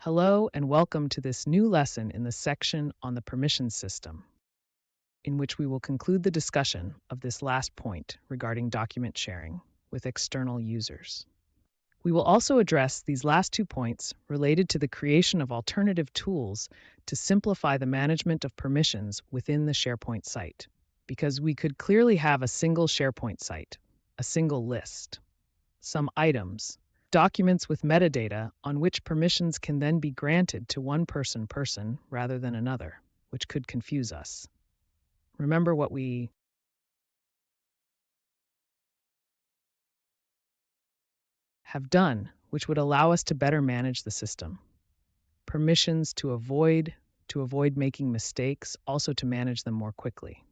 Hello and welcome to this new lesson in the section on the permission system, in which we will conclude the discussion of this last point regarding document sharing with external users. We will also address these last 2 points related to the creation of alternative tools to simplify the management of permissions within the SharePoint site, because we could clearly have a single SharePoint site, a single list, some items, documents with metadata on which permissions can then be granted to one person rather than another, which could confuse us. Remember what we have done, which would allow us to better manage the system. Permissions to avoid making mistakes, also to manage them more quickly.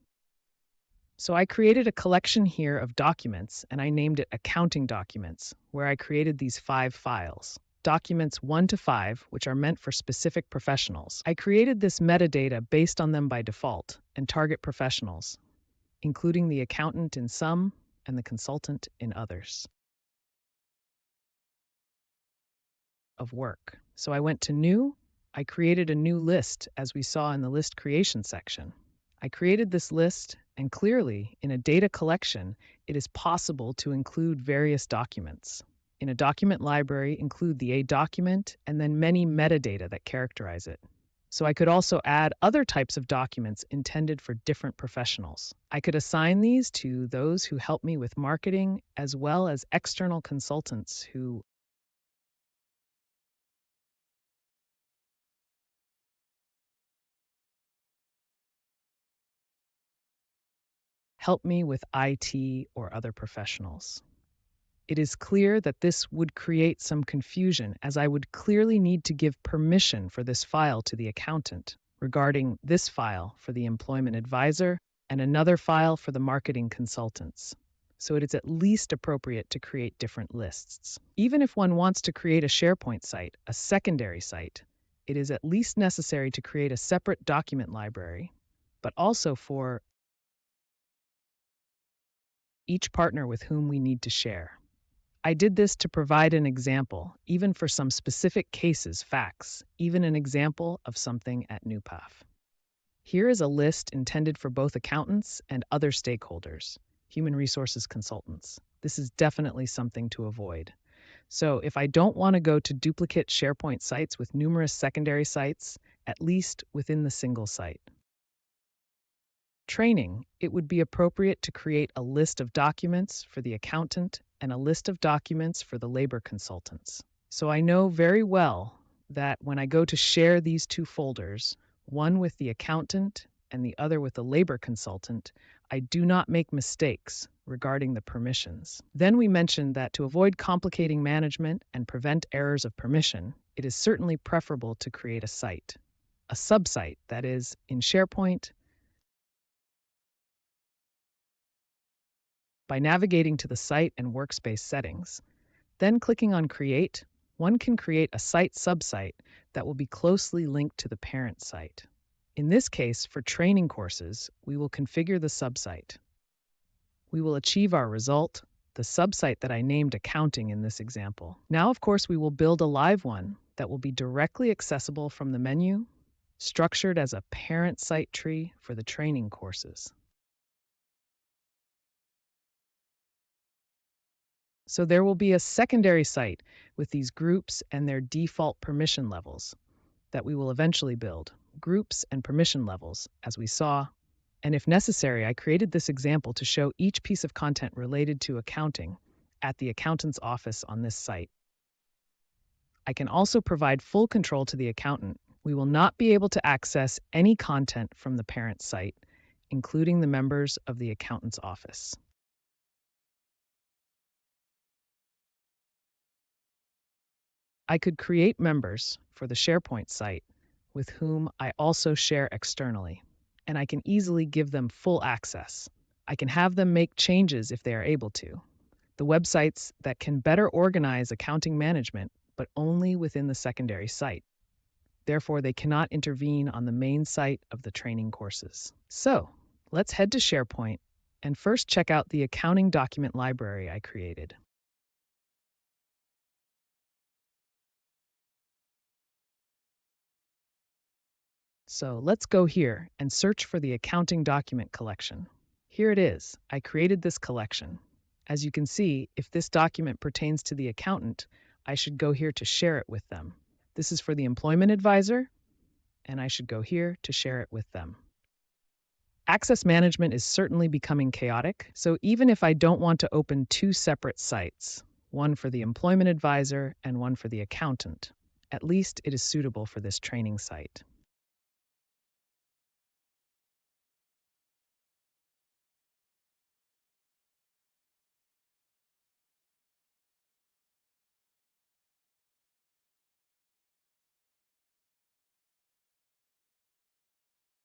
So I created a collection here of documents, and I named it Accounting Documents, where I created these 5 files. Documents 1 to 5, which are meant for specific professionals. I created this metadata based on them by default and target professionals, including the accountant in some and the consultant in others of work. So I went to New. I created a new list, as we saw in the list creation section. I created this list, and clearly, in a data collection, it is possible to include various documents. In a document library, include the A document and then many metadata that characterize it. So I could also add other types of documents intended for different professionals. I could assign these to those who help me with marketing, as well as external consultants who help me with IT or other professionals. It is clear that this would create some confusion, as I would clearly need to give permission for this file to the accountant, regarding this file for the employment advisor and another file for the marketing consultants. So it is at least appropriate to create different lists. Even if one wants to create a SharePoint site, a secondary site, it is at least necessary to create a separate document library, but also for each partner with whom we need to share. I did this to provide an example, even for some specific cases, facts, even an example of something at NewPath. Here is a list intended for both accountants and other stakeholders, human resources consultants. This is definitely something to avoid. So if I don't want to go to duplicate SharePoint sites with numerous secondary sites, at least within the single site. Training, it would be appropriate to create a list of documents for the accountant and a list of documents for the labor consultants. So I know very well that when I go to share these 2 folders, one with the accountant and the other with the labor consultant, I do not make mistakes regarding the permissions. Then we mentioned that to avoid complicating management and prevent errors of permission, it is certainly preferable to create a site, a subsite, that is, in SharePoint. By navigating to the site and workspace settings, then clicking on Create, one can create a site subsite that will be closely linked to the parent site. In this case, for training courses, we will configure the subsite. We will achieve our result, the subsite that I named Accounting in this example. Now, of course, we will build a live one that will be directly accessible from the menu, structured as a parent site tree for the training courses. So there will be a secondary site with these groups and their default permission levels that we will eventually build, groups and permission levels, as we saw. And if necessary, I created this example to show each piece of content related to accounting at the accountant's office on this site. I can also provide full control to the accountant. We will not be able to access any content from the parent site, including the members of the accountant's office. I could create members for the SharePoint site with whom I also share externally, and I can easily give them full access. I can have them make changes if they are able to. The websites that can better organize accounting management, but only within the secondary site. Therefore, they cannot intervene on the main site of the training courses. So, let's head to SharePoint and first check out the accounting document library I created. So let's go here and search for the accounting document collection. Here it is. I created this collection. As you can see, if this document pertains to the accountant, I should go here to share it with them. This is for the employment advisor, and I should go here to share it with them. Access management is certainly becoming chaotic, so even if I don't want to open two separate sites, one for the employment advisor and one for the accountant, at least it is suitable for this training site.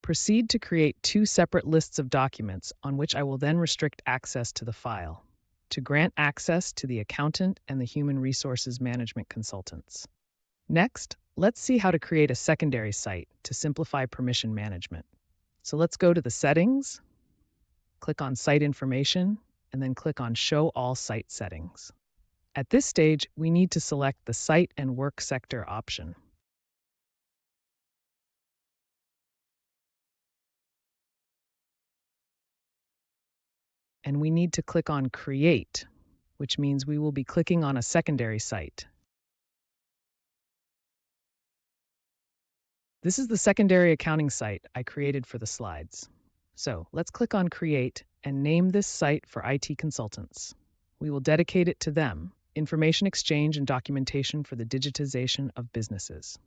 Proceed to create two separate lists of documents on which I will then restrict access to the file, to grant access to the accountant and the human resources management consultants. Next, let's see how to create a secondary site to simplify permission management. So let's go to the settings, click on Site Information, and then click on Show All Site Settings. At this stage, we need to select the Site and Work Sector option. And we need to click on Create, which means we will be clicking on a secondary site. This is the secondary accounting site I created for the slides. So let's click on Create and name this site for IT consultants. We will dedicate it to them, information exchange and documentation for the digitization of businesses.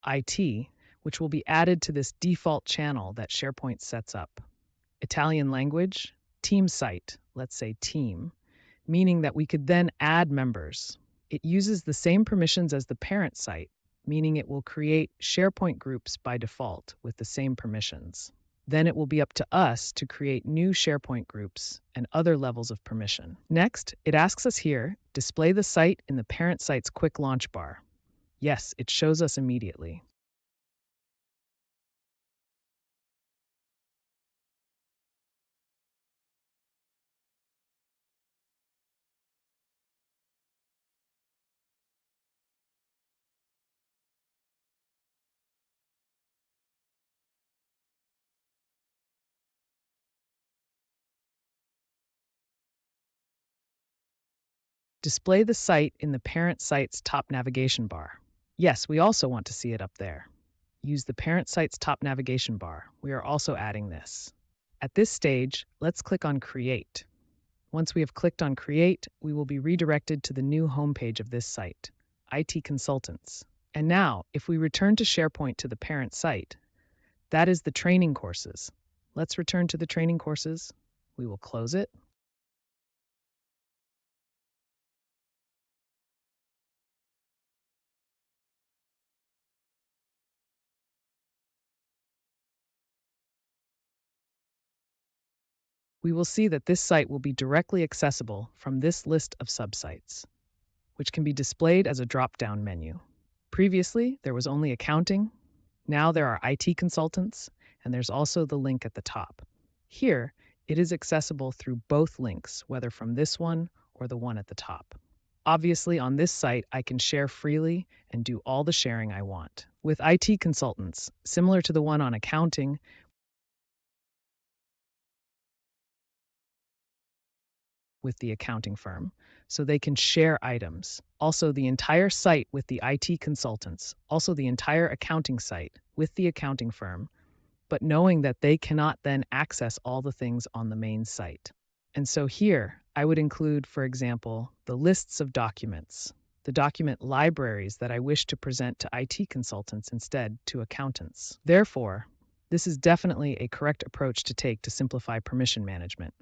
IT, which will be added to this default channel that SharePoint sets up. Italian language, team site, let's say team, meaning that we could then add members. It uses the same permissions as the parent site, meaning it will create SharePoint groups by default with the same permissions. Then it will be up to us to create new SharePoint groups and other levels of permission. Next, it asks us here, display the site in the parent site's quick launch bar. Yes, it shows us immediately. Display the site in the parent site's top navigation bar. Yes, we also want to see it up there. Use the parent site's top navigation bar. We are also adding this. At this stage, let's click on Create. Once we have clicked on Create, we will be redirected to the new homepage of this site, IT Consultants. And now, if we return to SharePoint to the parent site, that is the training courses. Let's return to the training courses. We will close it. We will see that this site will be directly accessible from this list of subsites, which can be displayed as a drop-down menu. Previously, there was only accounting. Now there are IT consultants, and there's also the link at the top. Here, it is accessible through both links, whether from this one or the one at the top. Obviously, on this site, I can share freely and do all the sharing I want. With IT consultants, similar to the one on accounting, with the accounting firm, so they can share items. Also, the entire site with the IT consultants, also the entire accounting site with the accounting firm, but knowing that they cannot then access all the things on the main site. And so here, I would include, for example, the lists of documents, the document libraries that I wish to present to IT consultants instead to accountants. Therefore, this is definitely a correct approach to take to simplify permission management.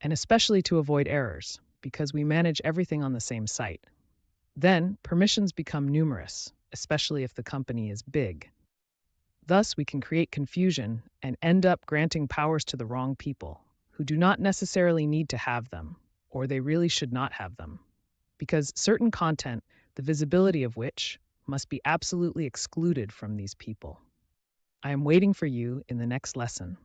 And especially to avoid errors, because we manage everything on the same site. Then, permissions become numerous, especially if the company is big. Thus, we can create confusion and end up granting powers to the wrong people, who do not necessarily need to have them, or they really should not have them. because certain content, the visibility of which must be absolutely excluded from these people. I am waiting for you in the next lesson.